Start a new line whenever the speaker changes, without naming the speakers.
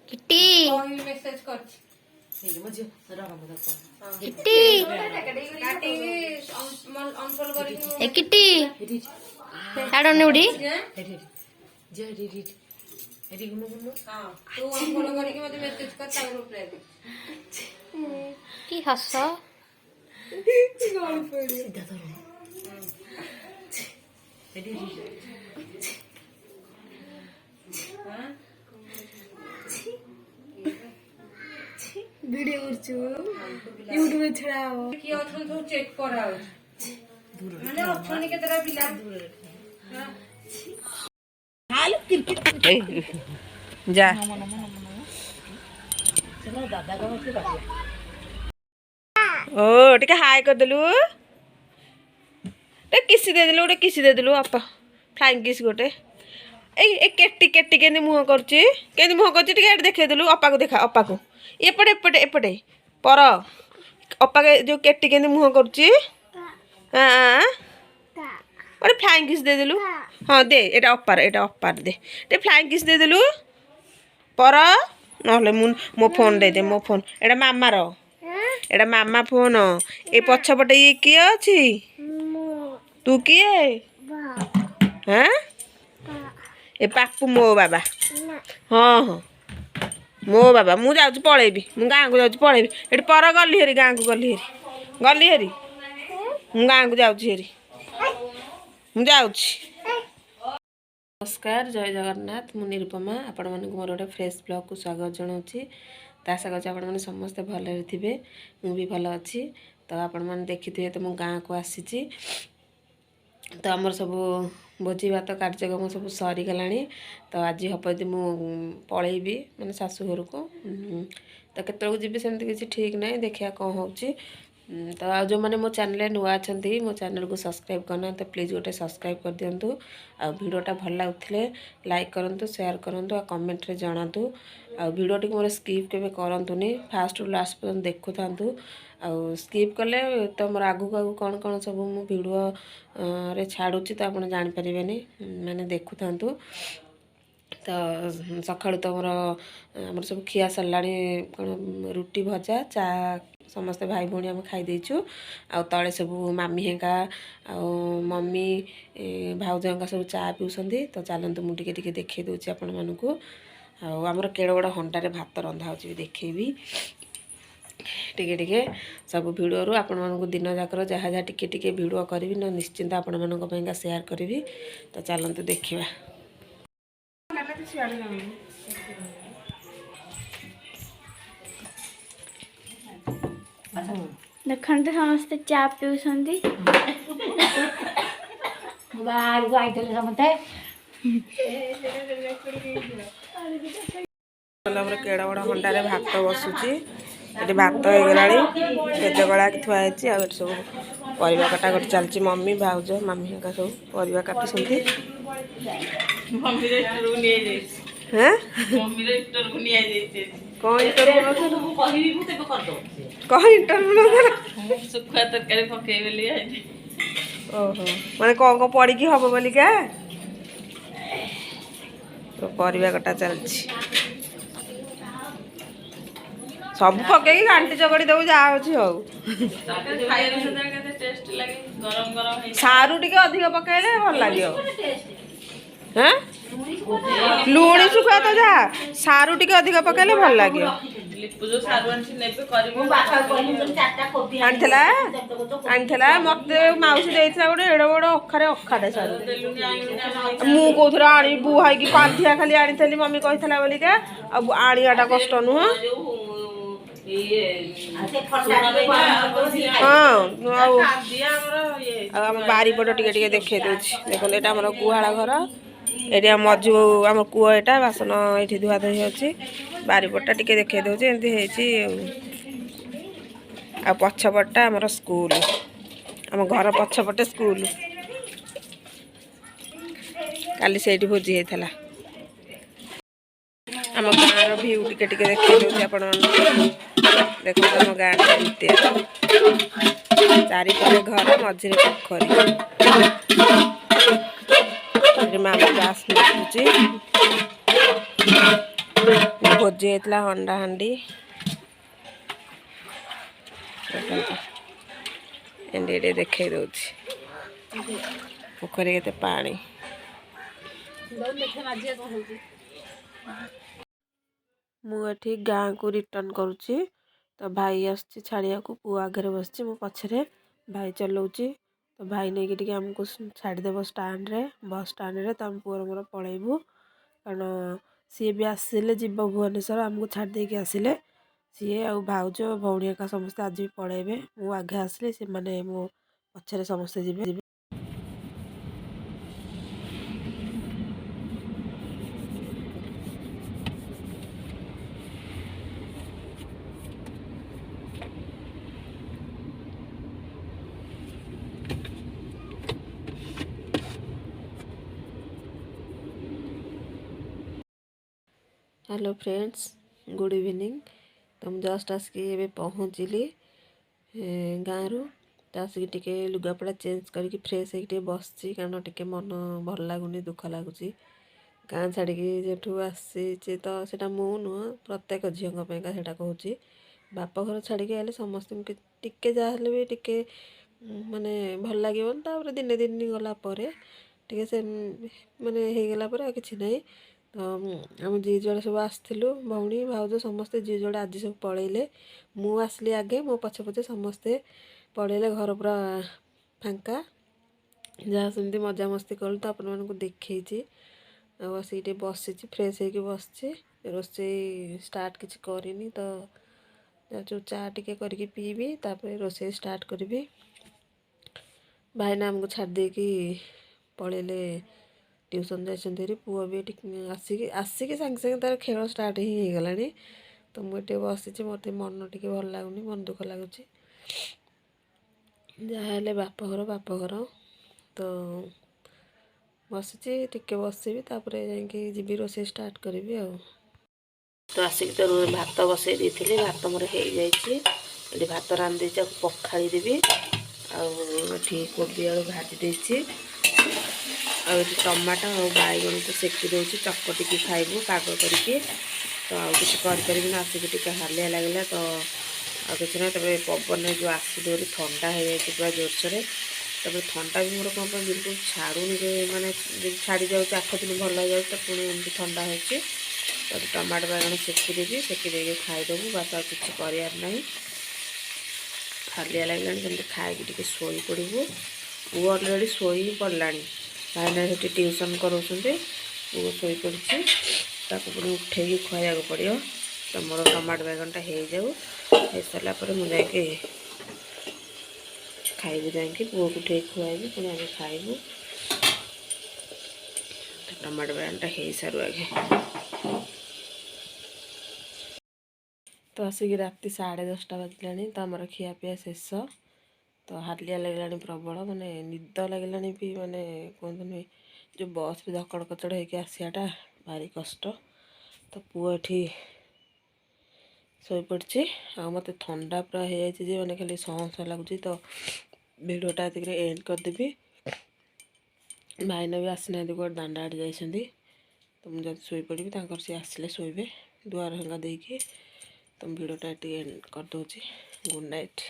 Kitty
message कर
kitty ए kitty साडने उडी की हस
वीडियो करछु यूट्यूब पे छड़ाओ
कि अथन सब चेक कराओ माने अथन केतरा पिला
हाल क्रिकेट
जा ओ टिके हाय कर देलु टे किसी दे देलु गोटे किसी दे देलु अपा फ्लाइंग किस गोटे ए केटी केटी केनी मुह करची केनी मुह करची टिके एट देखे देलु अपा को देखा अपा को एपटे एपटे एपटे पर अपा के जो केटी केनी मुह करची हां ओरे फ्लाइंग किस दे देलु हां दे एटा अपार दे टे फ्लाइंग किस दे देलु पर नहले मो फोन दे दे मो फोन एटा मामा रो एटा मामा फोन ए पछपटे ये किए अछि तू किए हैं ए पापू मो बाबा हाँ हाँ मो बाबा मु जाउछु पळेबी मु गाँ को जाउछु पळेबी एटी पर गली हेरी गाँ को गली हेरी मु गाँ को जाउछु हेरी मु जाउछि नमस्कार जय जगन्नाथ मु निरुपमा आपण मन मोर गोटे फ्रेश ब्लॉग को स्वागत जनाऊँगी तो आशा कर आपण मैंने समस्ते भल थे मु भी भल अच्छी तो आपण मैंने देखी थे तो मु गाँ को आसी तो आमर सब भोजी भात कार्यक्रम सब सरीगला तो आज हम यदि मु पलैबी मैंने शाशु घर को तो केतक जी सेमती किसी ठीक ना देखिया कौन हो तो आ जो मैंने मो चैनल नुआ अच्छा मो चैनल को सब्सक्राइब करना तो प्लीज़ गोटे सब्सक्राइब कर दिंतु आ वीडियोटा भल लगुले लाइक करूँ शेयर करूँ आ कमेंट रे जनातु आ वीडियो मोर स्किप के करतुनि फास्ट रु लास्ट पर्यंत देखु था स्किप कले तो मोर आगू आगू कौन कौन सब मु वीडियो रे छाड़ुची तो आप जापर मैंने देखु था तो सकाळु तो मोर सब खिया सरला कौन रुटी भजा चा समस्ते भाई भौणी आम खाई देचु आ तले सब मामी हेका आ मम्मी भाउज हेका सब चा पिउसंदी तो चलतु मु टिके देखै दोची आपण मानकु आमर केड़ बड़ हंडारे भात रंधा होची देखैबी टिके सब वीडियो रु आपण मानकु दिन जाकर जहाँ जहाँ टिके वीडियो करी न निश्चिंत आपण मानक पइका शेयर करी तो चलतु देखिबा
देखते समस्ते चा पिउछंती
बाहर को आइतले समते
केड़ा बड़ा हंडारे भात बसुची ये भात हो गला गला कि थुआ सब परिवा कटा कट चलती मम्मी भाउज मामी हेका सब परिवा काटुछंती हैं कौन
सुखुआ तरकारी पकई बोली
ओहो माने कौन कौन पड़ी की हम बोली क्या तो परिवा कटा चलती सब पकई घाटी चकड़ी देव जहाँ अच्छी हो सारू टे अधिक पकड़े भल लगे हैं लुणी शुखा तो जहाँ सारू टे अधिक पकड़े भल लगे आनीला मत मौसी देता गोटे एड़ बड़ अखारे अखाटे सारू मुझे आनी बुहाई पांथिया खाली आनी मम्मी कही बोलिका आनियाटा कष्ट नुह हाँ आम बारीपट टे देखे दूसरी देखो ये आम गुहाड़ घर ये मजू आम कूह यहाँ बासन ये धुआ धुई अच्छी बारीपटा टे देखे दूसरी एमती आ पछपटा आमर स्कूल आम घर पछपटे स्कूल काली से भोजी होता आम गाँव भ्यू टे देखे दूसरी आप देखो आम गाँ चारिपटे घर मझे पोखरी मामा ग्यास नाचुची ଭୋଜି ହେଇଥିଲା ହଣ୍ଡା ହାଣ୍ଡି ଏମିତି ଟିକେ ଦେଖେଇ ଦେଉଛି ପୋଖରୀ କେତେ ପାଣି। ମୁଁ ଏଠି ଗାଁକୁ ରିଟର୍ନ କରୁଛି ତ ଭାଇ ଆସୁଛି ଛାଡ଼ିବାକୁ ପୁଅ ଆଗରେ ବସିଛି ମୁଁ ପଛରେ ଭାଇ ଚଲାଉଛି ତ ଭାଇ ନେଇକି ଟିକେ ଆମକୁ ଛାଡ଼ିଦେବ ଷ୍ଟାଣ୍ଡରେ ବସ୍ ଷ୍ଟାଣ୍ଡରେ ତ ଆମ ପୁଅର ମୋର ପଳେଇବୁ କାରଣ ସିଏ ବି ଆସିଲେ ଯିବ ଭୁବନେଶ୍ୱର ଆମକୁ ଛାଡ଼ି ଦେଇକି ଆସିଲେ ସିଏ ଆଉ ଭାଉଜ ଭଉଣୀ ଏକା ସମସ୍ତେ ଆଜି ବି ପଳେଇବେ ମୁଁ ଆଗେ ଆସିଲେ ସେମାନେ ମୋ ପଛରେ ସମସ୍ତେ ଯିବେ। हेलो फ्रेंड्स गुड इवनिंग तो मुझे जस्ट आसिक ए पहुँचली गाँव तो आसिक टे लुगापड़ा चेंज करके फ्रेश होगी बसची कारण टे मन भल लगुनि दुख लगुच गाँ छाड़ी जेठू आसी तो सेटा मु नुह प्रत्येक झीलका से कहूँ बाप घर छाड़ी आए समस्त टिके जहाँ भी टिके माने भल लगे दिने दिन गलापर टे से माने होगला कि नहीं तो आम जी जोड़े सब आसलु भौणी भाउज समस्ते जी जोड़े आज सब पलैले मु आसली आगे मो पछे पछे समस्ते पलैले घर पूरा फांका जहाँ सेमती मजा मस्ती कलु तो आपण मानक देखी आसिक बसी फ्रेश होगी बसची रोसे स्टार्ट किसी करनी तो जो चा टे करके पीबी तापर रोसे स्टार्ट करी भाईना आमको छाड़ देकी पलैले ट्यूशन जाइए पुआ भी आसिक सागे सागे तार खेल स्टार्ट ही गला तो मुझे बसी मत मन टे भल लगुनि मन दुख लगुच जहाँ बाप घर तो बसी टिके बसबी तापर जी रोसे स्टार्ट करी तो आसिक तो भात बसई दी भात मोर हो जाए भात रांधि पखाड़ी देवी आठी कोबी आलू भाजी देती और टमाटो और बैगन तो सेकी दूसरी चकटिकी खाइबू पाग करके तो आउ कि करें आसिक टे हालिया लगे तो कि ना तब पवन जो आसो ठंडा हो जाए पूरा जोरसोर तब ठंडा भी मोर कौन बिल्कुल छाड़ूनी माने छाड़ी जाऊँ 8 दिन भल हो जाए तो पुणी एमती ठंडा होती तो टमाटो बैगन सेकीदेवी सेकीदे खाईदेबू बास आ कि करार हालिया लगे जमी खाई शोई पड़ू पु अलरेडी शोई पड़ा भाईना से ट्यूशन कराऊँच पु शोई पड़ी पुणी उठे खुआ पड़ो तो मोर टमाटो बैगनटा हो जाऊ हो सारापर मुझे खाइबू जाकि पुआ को उठे खुआबी पुणी आगे खाइबू टमाटो बैगनटा हो सारू आगे तो आसिक राति 10:30 बाजिलानी तो आमर खियापिया शेष तो हालिया लगे प्रबल माने निद लगे भी माने कहते जो बस भी धकड़ कचड़ होकर आसाटा भारी कष्ट तो पुआ एठी शोपड़ी आ मत ठंडा पूरा हो जाए मैंने खाली सह लगुच तो भिडियोटा एंड करदेवी भाईना भी आसना कौट दांडा आड़े जाइए तो मुझे शोपड़ी सी आसिले शोबे दुआर हंगा देकी तो भिडियोटा एंड करदे गुड नाइट।